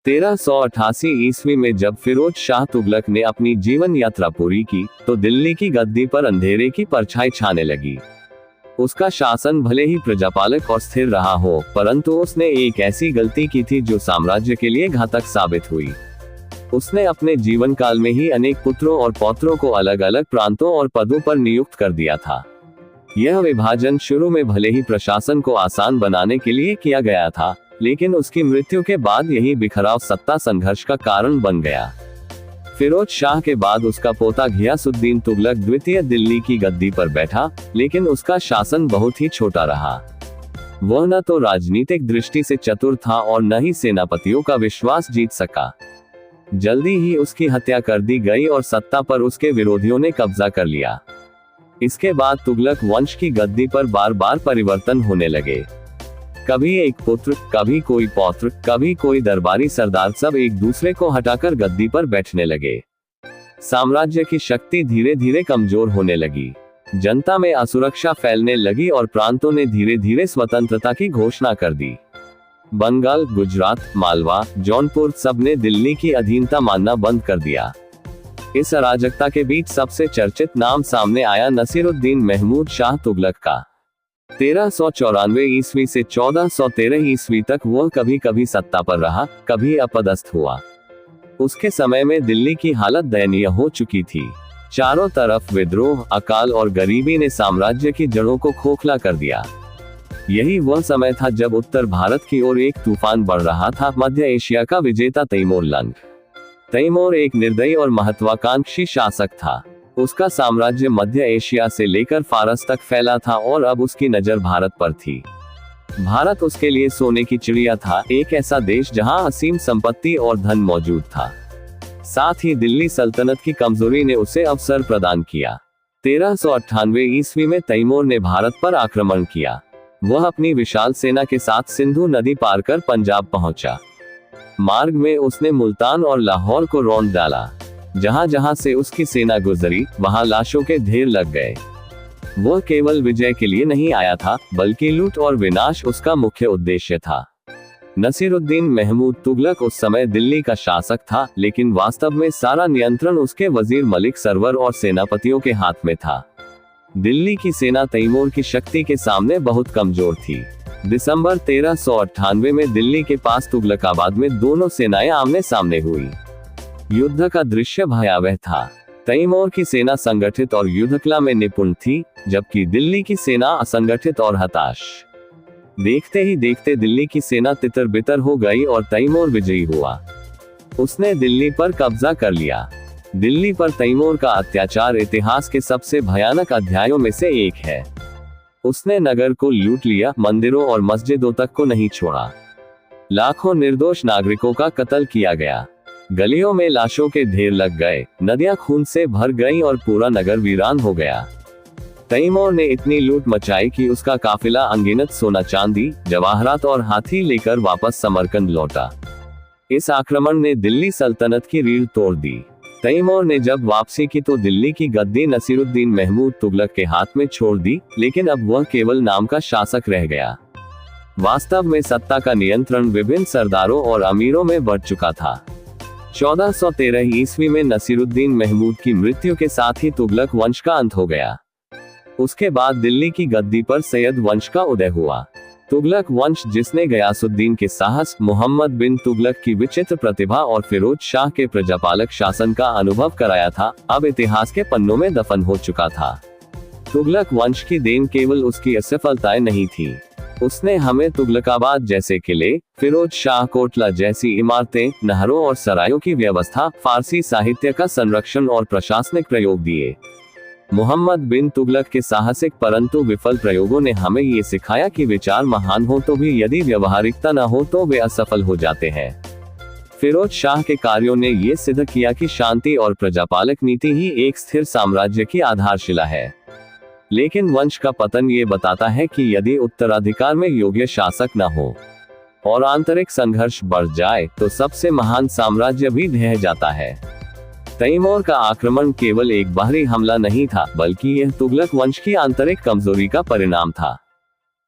1388 ईस्वी में जब फिरोज शाह तुगलक ने अपनी जीवन यात्रा पूरी की, तो दिल्ली की गद्दी पर अंधेरे की परछाई छाने लगी। उसका शासन भले ही प्रजापालक और स्थिर रहा हो, परंतु उसने एक ऐसी गलती की थी जो साम्राज्य के लिए घातक साबित हुई। उसने अपने जीवन काल में ही अनेक पुत्रों और पौत्रों को अलग अलग प्रांतों और पदों पर नियुक्त कर दिया था। यह विभाजन शुरू में भले ही प्रशासन को आसान बनाने के लिए किया गया था, लेकिन उसकी मृत्यु के बाद यही बिखराव सत्ता संघर्ष का कारण बन गया। फिरोज शाह के बाद उसका पोता घियासुद्दीन तुगलक द्वितीय दिल्ली की गद्दी पर बैठा, लेकिन उसका शासन बहुत ही छोटा रहा। वह न तो राजनीतिक दृष्टि से चतुर था और न ही सेनापतियों का विश्वास जीत सका। जल्दी ही उसकी हत्या कर दी गई और सत्ता पर उसके विरोधियों ने कब्जा कर लिया। इसके बाद तुगलक वंश की गद्दी पर बार बार परिवर्तन होने लगे। कभी एक पुत्र, कभी कोई पौत्र, कभी कोई दरबारी सरदार, सब एक दूसरे को हटाकर गद्दी पर बैठने लगे। साम्राज्य की शक्ति धीरे धीरे कमजोर होने लगी। जनता में असुरक्षा फैलने लगी और प्रांतों ने धीरे धीरे स्वतंत्रता की घोषणा कर दी। बंगाल, गुजरात, मालवा, जौनपुर सब ने दिल्ली की अधीनता मानना बंद कर दिया। इस अराजकता के बीच सबसे चर्चित नाम सामने आया नसीरुद्दीन महमूद शाह तुगलक का। 1394 ईस्वी से 1413 ईस्वी तक वह कभी कभी सत्ता पर रहा, कभी अपदस्थ हुआ। उसके समय में दिल्ली की हालत दयनीय हो चुकी थी। चारों तरफ विद्रोह, अकाल और गरीबी ने साम्राज्य की जड़ों को खोखला कर दिया। यही वह समय था जब उत्तर भारत की ओर एक तूफान बढ़ रहा था। मध्य एशिया का विजेता तैमूर लंग। तैमूर एक निर्दयी और महत्वाकांक्षी शासक था। उसका साम्राज्य मध्य एशिया से लेकर फारस तक फैला था और अब उसकी नजर भारत पर थी। भारत उसके लिए सोने की चिड़िया था, एक ऐसा देश जहां असीम संपत्ति और धन मौजूद था। साथ ही दिल्ली सल्तनत की कमजोरी ने उसे अवसर प्रदान किया। 1398 ईस्वी में तैमूर ने भारत पर आक्रमण किया। वह अपनी विशाल सेना के साथ सिंधु नदी पार कर पंजाब पहुंचा। मार्ग में उसने मुल्तान और लाहौर को रौंद डाला। जहां जहां से उसकी सेना गुजरी, वहां लाशों के ढेर लग गए। वह केवल विजय के लिए नहीं आया था, बल्कि लूट और विनाश उसका मुख्य उद्देश्य था। नसीरुद्दीन महमूद तुगलक उस समय दिल्ली का शासक था, लेकिन वास्तव में सारा नियंत्रण उसके वजीर मलिक सरवर और सेनापतियों के हाथ में था। दिल्ली की सेना तैमूर की शक्ति के सामने बहुत कमजोर थी। दिसंबर 1398 में दिल्ली के पास तुगलकाबाद में दोनों सेनाएं आमने सामने हुई। युद्ध का दृश्य भयावह था। तैमूर की सेना संगठित और युद्धकला में निपुण थी, जबकि दिल्ली की सेना असंगठित और हताश। देखते ही देखते दिल्ली की सेना तितर बितर हो गई और तैमूर विजयी हुआ। उसने दिल्ली पर कब्जा कर लिया। दिल्ली पर तैमूर का अत्याचार इतिहास के सबसे भयानक अध्यायों में से एक है। उसने नगर को लूट लिया, मंदिरों और मस्जिदों तक को नहीं छोड़ा। लाखों निर्दोष नागरिकों का कत्ल किया गया। गलियों में लाशों के ढेर लग गए, नदियां खून से भर गईं और पूरा नगर वीरान हो गया। तैमूर ने इतनी लूट मचाई कि उसका काफिला अनगिनत सोना चांदी, जवाहरात और हाथी लेकर वापस समरकंद लौटा। इस आक्रमण ने दिल्ली सल्तनत की रीढ़ तोड़ दी। तैमूर ने जब वापसी की तो दिल्ली की गद्दी नसीरुद्दीन महमूद तुगलक के हाथ में छोड़ दी, लेकिन अब वह केवल नाम का शासक रह गया। वास्तव में सत्ता का नियंत्रण विभिन्न सरदारों और अमीरों में बढ़ चुका था। 1413 ईस्वी में नसीरुद्दीन महमूद की मृत्यु के साथ ही तुगलक वंश का अंत हो गया। उसके बाद दिल्ली की गद्दी पर सैयद वंश का उदय हुआ। तुगलक वंश, जिसने गयासुद्दीन के साहस, मोहम्मद बिन तुगलक की विचित्र प्रतिभा और फिरोज शाह के प्रजापालक शासन का अनुभव कराया था, अब इतिहास के पन्नों में दफन हो चुका था। तुगलक वंश की देन केवल उसकी असफलताएं नहीं थी। उसने हमें तुगलकाबाद जैसे किले, फिरोज शाह कोटला जैसी इमारतें, नहरों और सरायों की व्यवस्था, फारसी साहित्य का संरक्षण और प्रशासनिक प्रयोग दिए। मोहम्मद बिन तुगलक के साहसिक परंतु विफल प्रयोगों ने हमें ये सिखाया कि विचार महान हो तो भी यदि व्यवहारिकता न हो तो वे असफल हो जाते हैं। फिरोज शाह के कार्यों ने ये सिद्ध किया कि शांति और प्रजापालक नीति ही एक स्थिर साम्राज्य की आधारशिला है। लेकिन वंश का पतन ये बताता है कि यदि उत्तराधिकार में योग्य शासक न हो और आंतरिक संघर्ष बढ़ जाए तो सबसे महान साम्राज्य भी ढह जाता है। तैमूर का आक्रमण केवल एक बाहरी हमला नहीं था, बल्कि यह तुगलक वंश की आंतरिक कमजोरी का परिणाम था।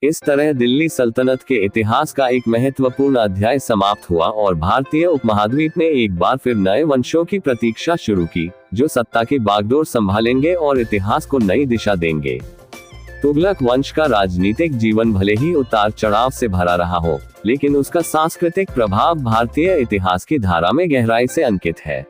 इस तरह दिल्ली सल्तनत के इतिहास का एक महत्वपूर्ण अध्याय समाप्त हुआ और भारतीय उपमहाद्वीप ने एक बार फिर नए वंशों की प्रतीक्षा शुरू की, जो सत्ता की बागडोर संभालेंगे और इतिहास को नई दिशा देंगे। तुगलक वंश का राजनीतिक जीवन भले ही उतार चढ़ाव से भरा रहा हो, लेकिन उसका सांस्कृतिक प्रभाव भारतीय इतिहास की धारा में गहराई से अंकित है।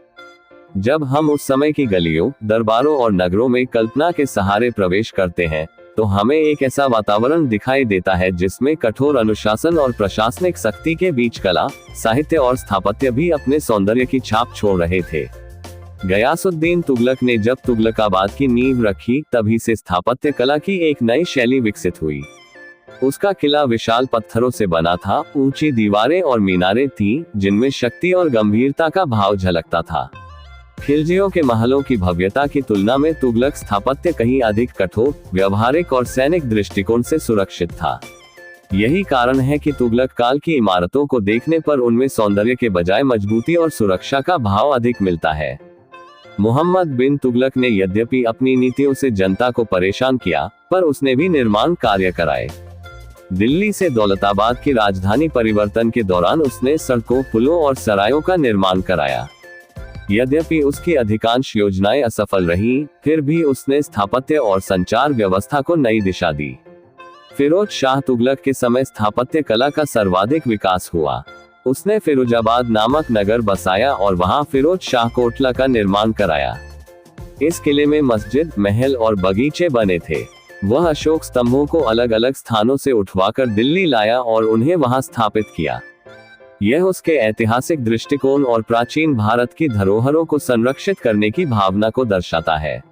जब हम उस समय की गलियों, दरबारों और नगरों में कल्पना के सहारे प्रवेश करते हैं, तो हमें एक ऐसा वातावरण दिखाई देता है जिसमें कठोर अनुशासन और प्रशासनिक सख्ती के बीच कला, साहित्य और स्थापत्य भी अपने सौंदर्य की छाप छोड़ रहे थे। गयासुद्दीन तुगलक ने जब तुगलकाबाद की नींव रखी, तभी से स्थापत्य कला की एक नई शैली विकसित हुई। उसका किला विशाल पत्थरों से बना था, ऊंची दीवारें और मीनारें थीं, जिनमें शक्ति और गंभीरता का भाव झलकता था। खिलजियों के महलों की भव्यता की तुलना में तुगलक स्थापत्य कहीं अधिक कठोर, व्यवहारिक और सैनिक दृष्टिकोण से सुरक्षित था। यही कारण है कि तुगलक काल की इमारतों को देखने पर उनमें सौंदर्य के बजाय मजबूती और सुरक्षा का भाव अधिक मिलता है। मोहम्मद बिन तुगलक ने यद्यपि अपनी नीतियों से जनता को परेशान किया, पर उसने भी निर्माण कार्य कराए। दिल्ली से दौलताबाद की राजधानी परिवर्तन के दौरान उसने सड़कों, पुलों और सरायों का निर्माण कराया। यद्यपि उसकी अधिकांश योजनाएं असफल रहीं, फिर भी उसने स्थापत्य और संचार व्यवस्था को नई दिशा दी। फिरोज शाह तुगलक के समय स्थापत्य कला का सर्वाधिक विकास हुआ। उसने फिरोजाबाद नामक नगर बसाया और वहां फिरोज शाह कोटला का निर्माण कराया। इस किले में मस्जिद, महल और बगीचे बने थे। वह अशोक स्तंभों को अलग अलग स्थानों से उठवाकर दिल्ली लाया और उन्हें वहां स्थापित किया। यह उसके ऐतिहासिक दृष्टिकोण और प्राचीन भारत की धरोहरों को संरक्षित करने की भावना को दर्शाता है।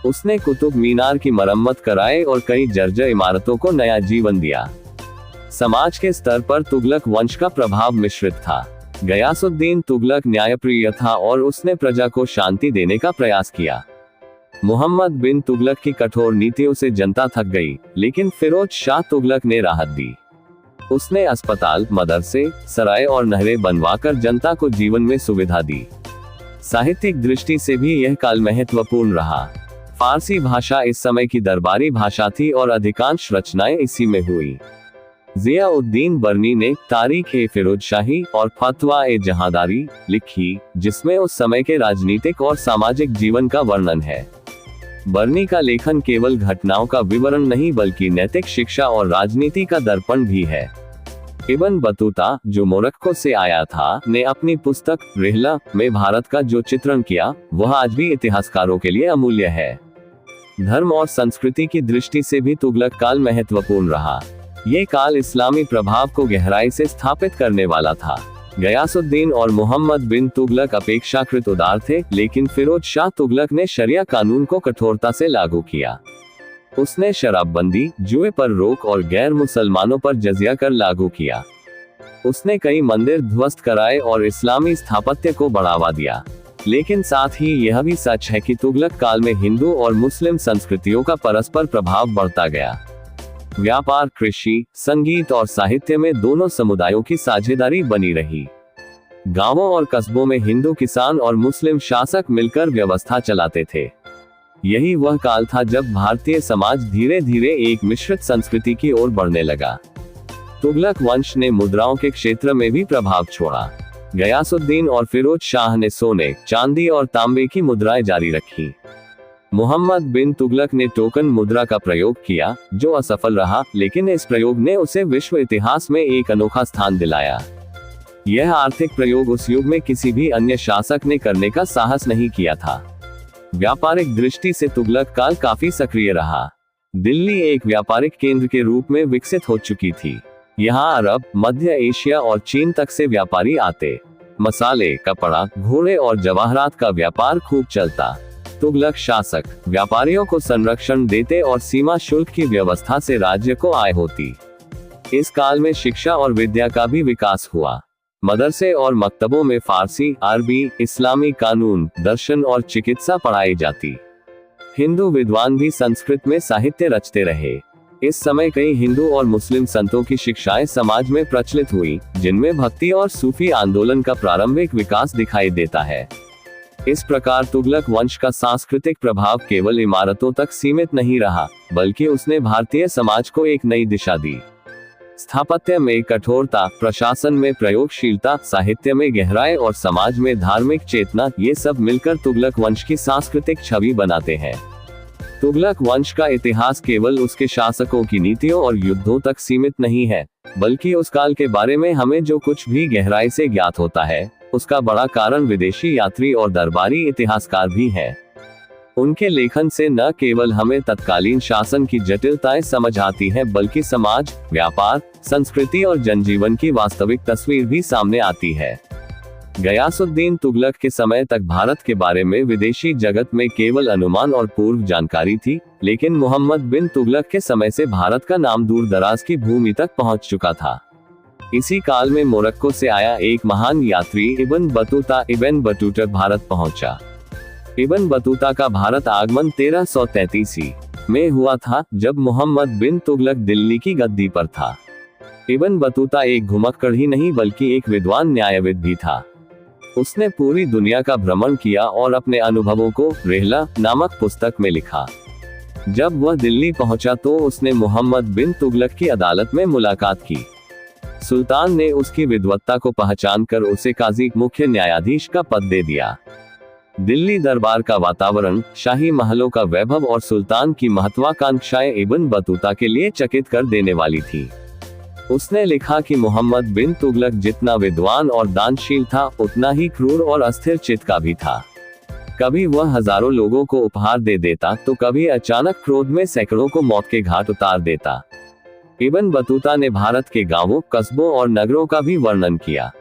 उसने कुतुब मीनार की मरम्मत कराई और कई जर्जर इमारतों को नया जीवन दिया। समाज के स्तर पर तुगलक वंश का प्रभाव मिश्रित था। गयासुद्दीन तुगलक न्यायप्रिय था और उसने प्रजा को शांति देने का प्रयास किया। मोहम्मद बिन तुगलक की कठोर नीतियों से जनता थक गई, लेकिन फिरोज शाह तुगलक ने राहत दी। उसने अस्पताल, मदरसे, सराय और नहरें बनवाकर जनता को जीवन में सुविधा दी। साहित्यिक दृष्टि से भी यह काल महत्वपूर्ण रहा। फारसी भाषा इस समय की दरबारी भाषा थी और अधिकांश रचनाएं इसी में हुई। जियाउद्दीन बर्नी ने तारीख-ए फिरोजशाही और फतवा-ए जहांदारी लिखी, जिसमें उस समय के राजनीतिक और सामाजिक जीवन का वर्णन है। बर्नी का लेखन केवल घटनाओं का विवरण नहीं बल्कि नैतिक शिक्षा और राजनीति का दर्पण भी है। इब्न बतूता, जो मोरक्को से आया था, ने अपनी पुस्तक रिहला में भारत का जो चित्रण किया, वह आज भी इतिहासकारों के लिए अमूल्य है। धर्म और संस्कृति की दृष्टि से भी तुगलक काल महत्वपूर्ण रहा। ये काल इस्लामी प्रभाव को गहराई से स्थापित करने वाला था। गयासुद्दीन और मोहम्मद बिन तुगलक अपेक्षाकृत उदार थे, लेकिन फिरोज शाह तुगलक ने शरिया कानून को कठोरता से लागू किया। उसने शराबबंदी, जुए पर रोक और गैर मुसलमानों पर जजिया कर लागू किया। उसने कई मंदिर ध्वस्त कराए और इस्लामी स्थापत्य को बढ़ावा दिया। लेकिन साथ ही यह भी सच है कि तुगलक काल में हिंदू और मुस्लिम संस्कृतियों का परस्पर प्रभाव बढ़ता गया। व्यापार, कृषि, संगीत और साहित्य में दोनों समुदायों की साझेदारी बनी रही। गांवों और कस्बों में हिंदू किसान और मुस्लिम शासक मिलकर व्यवस्था चलाते थे। यही वह काल था जब भारतीय समाज धीरे धीरे एक मिश्रित संस्कृति की ओर बढ़ने लगा। तुगलक वंश ने मुद्राओं के क्षेत्र में भी प्रभाव छोड़ा। गयासुद्दीन और फिरोज शाह ने सोने, चांदी और तांबे की मुद्राएं जारी रखी। मोहम्मद बिन तुगलक ने टोकन मुद्रा का प्रयोग किया, जो असफल रहा, लेकिन इस प्रयोग ने उसे विश्व इतिहास में एक अनोखा स्थान दिलाया। यह आर्थिक प्रयोग उस युग में किसी भी अन्य शासक ने करने का साहस नहीं किया था। व्यापारिक दृष्टि से तुगलक काल काफी सक्रिय रहा। दिल्ली एक व्यापारिक केंद्र के रूप में विकसित हो चुकी थी। यहाँ अरब, मध्य एशिया और चीन तक से व्यापारी आते। मसाले, कपड़ा, घोड़े और जवाहरात का व्यापार खूब चलता। तुगलक शासक व्यापारियों को संरक्षण देते और सीमा शुल्क की व्यवस्था से राज्य को आय होती। इस काल में शिक्षा और विद्या का भी विकास हुआ। मदरसे और मकतबों में फारसी, अरबी, इस्लामी कानून, दर्शन और चिकित्सा पढ़ाई जाती। हिंदू विद्वान भी संस्कृत में साहित्य रचते रहे। इस समय कई हिंदू और मुस्लिम संतों की शिक्षाएं समाज में प्रचलित हुई, जिनमें भक्ति और सूफी आंदोलन का प्रारंभिक विकास दिखाई देता है। इस प्रकार तुगलक वंश का सांस्कृतिक प्रभाव केवल इमारतों तक सीमित नहीं रहा, बल्कि उसने भारतीय समाज को एक नई दिशा दी। स्थापत्य में कठोरता, प्रशासन में प्रयोगशीलता, साहित्य में गहराई और समाज में धार्मिक चेतना, ये सब मिलकर तुगलक वंश की सांस्कृतिक छवि बनाते हैं। तुगलक वंश का इतिहास केवल उसके शासकों की नीतियों और युद्धों तक सीमित नहीं है, बल्कि उस काल के बारे में हमें जो कुछ भी गहराई से ज्ञात होता है, उसका बड़ा कारण विदेशी यात्री और दरबारी इतिहासकार भी हैं। उनके लेखन से न केवल हमें तत्कालीन शासन की जटिलताएं समझ आती हैं, बल्कि समाज, व्यापार, संस्कृति और जनजीवन की वास्तविक तस्वीर भी सामने आती है। गयासुद्दीन तुगलक के समय तक भारत के बारे में विदेशी जगत में केवल अनुमान और पूर्व जानकारी थी, लेकिन मोहम्मद बिन तुगलक के समय से भारत का नाम दूर दराज की भूमि तक पहुंच चुका था। इसी काल में मोरक्को से आया एक महान यात्री इब्न बतूता भारत पहुंचा। इब्न बतूता का भारत आगमन 1333 में हुआ था, जब मोहम्मद बिन तुगलक दिल्ली की गद्दी पर था। इब्न बतूता एक घुमक्कड़ ही नहीं बल्कि एक विद्वान न्यायविद भी था। उसने पूरी दुनिया का भ्रमण किया और अपने अनुभवों को रिहला नामक पुस्तक में लिखा। जब वह दिल्ली पहुंचा तो उसने मोहम्मद बिन तुगलक की अदालत में मुलाकात की। सुल्तान ने उसकी विद्वत्ता को पहचानकर उसे काजी, मुख्य न्यायाधीश का पद दे दिया। दिल्ली दरबार का वातावरण, शाही महलों का वैभव और सुल्तान की महत्वाकांक्षाएं इब्न बतूता के लिए चकित कर देने वाली थी। उसने लिखा कि मोहम्मद बिन तुगलक जितना विद्वान और दानशील था, उतना ही क्रूर और अस्थिर चित्त का भी था। कभी वह हजारों लोगों को उपहार दे देता, तो कभी अचानक क्रोध में सैकड़ों को मौत के घाट उतार देता। इब्न बतूता ने भारत के गांवों, कस्बों और नगरों का भी वर्णन किया।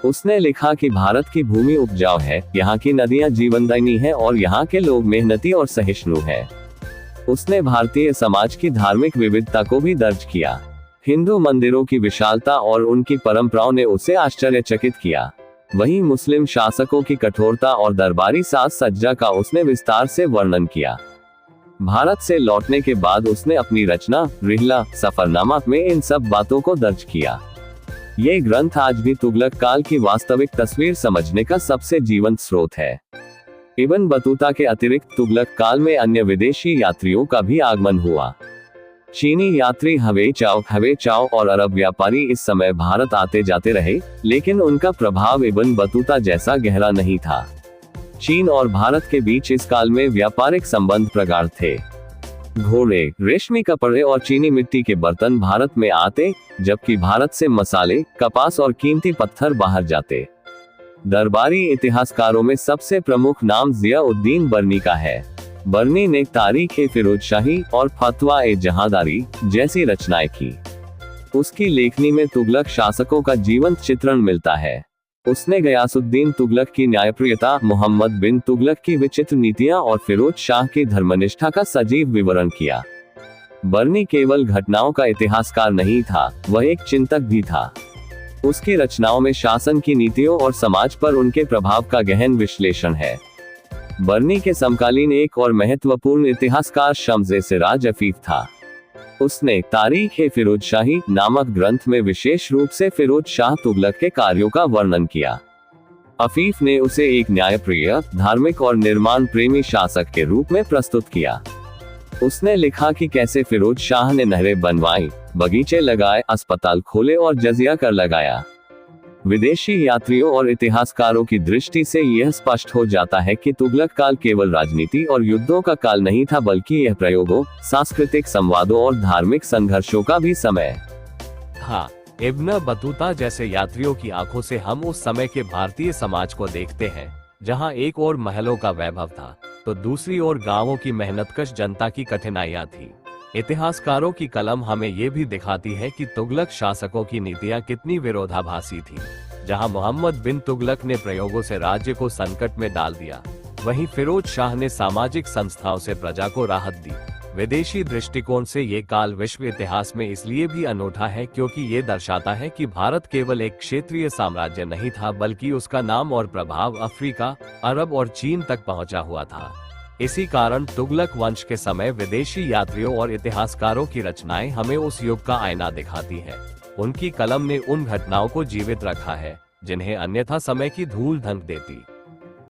उसने लिखा कि भारत की भूमि उपजाऊ है, यहाँ की नदियां जीवनदायिनी हैं और यहाँ के लोग मेहनती और सहिष्णु हैं। उसने भारतीय समाज की धार्मिक विविधता को भी दर्ज किया। हिंदू मंदिरों की विशालता और उनकी परंपराओं ने उसे आश्चर्यचकित किया। वहीं मुस्लिम शासकों की कठोरता और दरबारी साज सज्जा का उसने विस्तार से वर्णन किया। भारत से लौटने के बाद उसने अपनी रचना रिहला सफरनामा में इन सब बातों को दर्ज किया। ये ग्रंथ आज भी तुगलक काल की वास्तविक तस्वीर समझने का सबसे जीवंत स्रोत है। इब्न बतूता के अतिरिक्त तुगलक काल में अन्य विदेशी यात्रियों का भी आगमन हुआ। चीनी यात्री हवे चाओ और अरब व्यापारी इस समय भारत आते जाते रहे, लेकिन उनका प्रभाव इब्न बतूता जैसा गहरा नहीं था। चीन और भारत के बीच इस काल में व्यापारिक संबंध प्रगाढ़ थे। घोड़े, रेशमी कपड़े और चीनी मिट्टी के बर्तन भारत में आते, जबकि भारत से मसाले, कपास और कीमती पत्थर बाहर जाते। दरबारी इतिहासकारों में सबसे प्रमुख नाम जिया-उद-दीन बर्नी का है। बर्नी ने तारीख-ए-फिरोजशाही और फतवा-ए-जहांदारी जैसी रचनाएं की। उसकी लेखनी में तुगलक शासकों का जीवंत चित्रण मिलता है। उसने गयासुद्दीन तुगलक की न्यायप्रियता, मोहम्मद बिन तुगलक की विचित्र नीतियां और फिरोज शाह की धर्मनिष्ठा का सजीव विवरण किया। बर्नी केवल घटनाओं का इतिहासकार नहीं था, वह एक चिंतक भी था। उसकी रचनाओं में शासन की नीतियों और समाज पर उनके प्रभाव का गहन विश्लेषण है। बर्नी के समकालीन एक और महत्वपूर्ण इतिहासकार शम्स-ए-सिराज अफीफ था। उसने तारीख-ए-फिरोजशाही नामक ग्रंथ में विशेष रूप से फिरोज शाह तुगलक के कार्यों का वर्णन किया। अफीफ ने उसे एक न्यायप्रिय, धार्मिक और निर्माण प्रेमी शासक के रूप में प्रस्तुत किया। उसने लिखा कि कैसे फिरोज शाह ने नहरें बनवाई, बगीचे लगाए, अस्पताल खोले और जजिया कर लगाया। विदेशी यात्रियों और इतिहासकारों की दृष्टि से यह स्पष्ट हो जाता है कि तुगलक काल केवल राजनीति और युद्धों का काल नहीं था, बल्कि यह प्रयोगों, सांस्कृतिक संवादों और धार्मिक संघर्षों का भी समय था। इब्न बतूता जैसे यात्रियों की आंखों से हम उस समय के भारतीय समाज को देखते हैं, जहां एक ओर महलों का वैभव था, तो दूसरी ओर गांवों की मेहनतकश जनता की कठिनाइयां थी। इतिहासकारों की कलम हमें ये भी दिखाती है कि तुगलक शासकों की नीतियां कितनी विरोधाभासी थीं। जहां मोहम्मद बिन तुगलक ने प्रयोगों से राज्य को संकट में डाल दिया, वहीं फिरोज शाह ने सामाजिक संस्थाओं से प्रजा को राहत दी। विदेशी दृष्टिकोण से ये काल विश्व इतिहास में इसलिए भी अनूठा है क्योंकि ये दर्शाता है कि भारत केवल एक क्षेत्रीय साम्राज्य नहीं था, बल्कि उसका नाम और प्रभाव अफ्रीका, अरब और चीन तक पहुंचा हुआ था। इसी कारण तुगलक वंश के समय विदेशी यात्रियों और इतिहासकारों की रचनाएं हमें उस युग का आईना दिखाती हैं। उनकी कलम ने उन घटनाओं को जीवित रखा है, जिन्हें अन्यथा समय की धूल ढक देती।